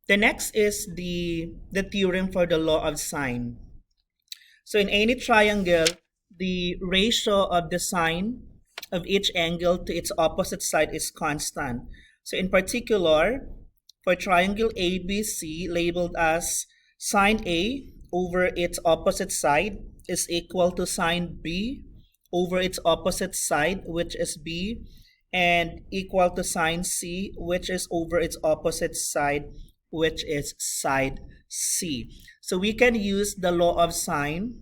The next is the theorem for the law of sine. So in any triangle, the ratio of the sine of each angle to its opposite side is constant. So in particular, for triangle ABC labeled as sine A over its opposite side is equal to sine B over its opposite side, which is B, and equal to sine C, which is over its opposite side, which is side C. So we can use the law of sine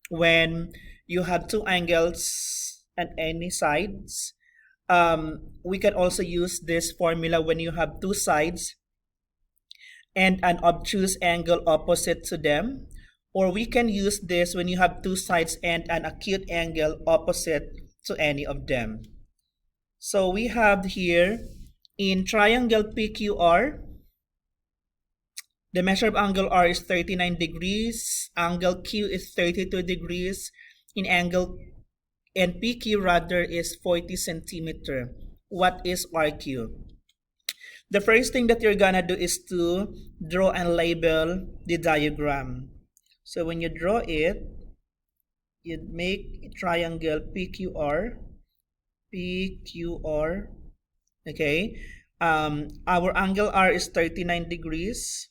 when you have two angles at any sides. We can also use this formula when you have two sides and an obtuse angle opposite to them. Or we can use this when you have two sides and an acute angle opposite to any of them. So we have here in triangle PQR, the measure of angle R is 39 degrees, angle Q is 32 degrees, in angle and PQ rather is 40 centimeter. What is RQ? The first thing that you're gonna do is to draw and label the diagram. So when you draw it, you'd make a triangle PQR, okay? Our angle R is 39 degrees,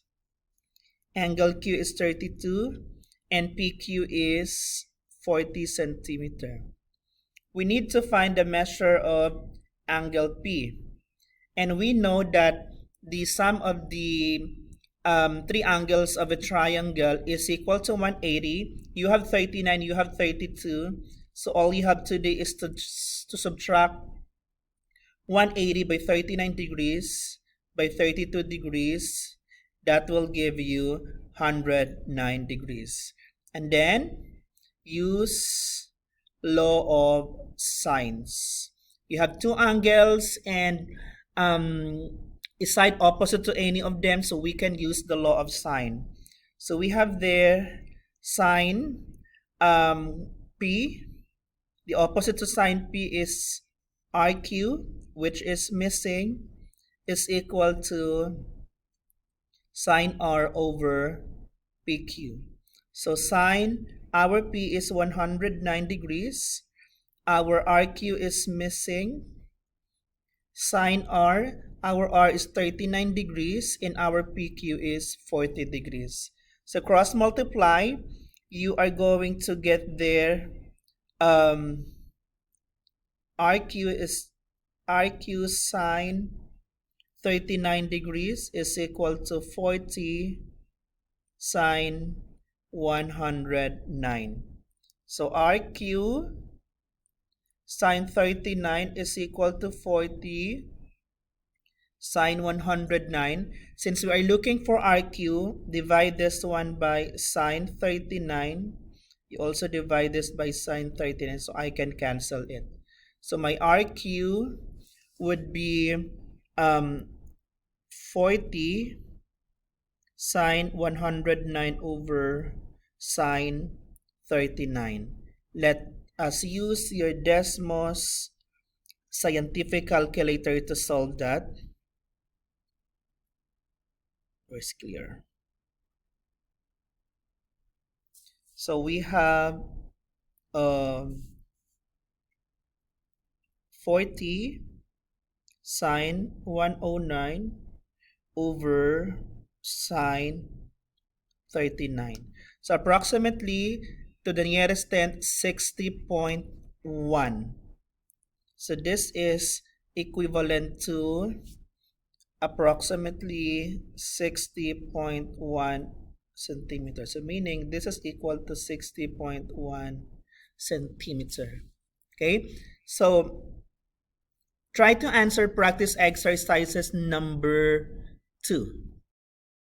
angle Q is 32, and PQ is 40 centimeter. We need to find the measure of angle P. And we know that the sum of the three angles of a triangle is equal to 180. You have 39, you have 32. So all you have to do is to subtract 180 by 39 degrees by 32 degrees. That will give you 109 degrees. And then use law of sines. You have two angles and a side opposite to any of them, so we can use the law of sine. So we have there sine P. The opposite to sine P is RQ, which is missing, is equal to sine R over PQ. So sine, our P is 109 degrees. Our RQ is missing. Sine R, our R is 39 degrees and our PQ is 40 degrees. So cross multiply, you are going to get there RQ sine 39 degrees is equal to 40 sine 109. So RQ sine 39 is equal to 40 sine 109. Since we are looking for RQ, divide this one by sine 39. You also divide this by sine 39, so I can cancel it. So my RQ would be 40 sine 109 over sine 39. Let us use your Desmos scientific calculator to solve that. It's clear. So we have 40 sine 109 over sine 39. So approximately to the nearest tenth 60.1. So this is equivalent to approximately 60.1 centimeters. So meaning this is equal to 60.1 centimeter. Okay, so try to answer practice exercises number 2.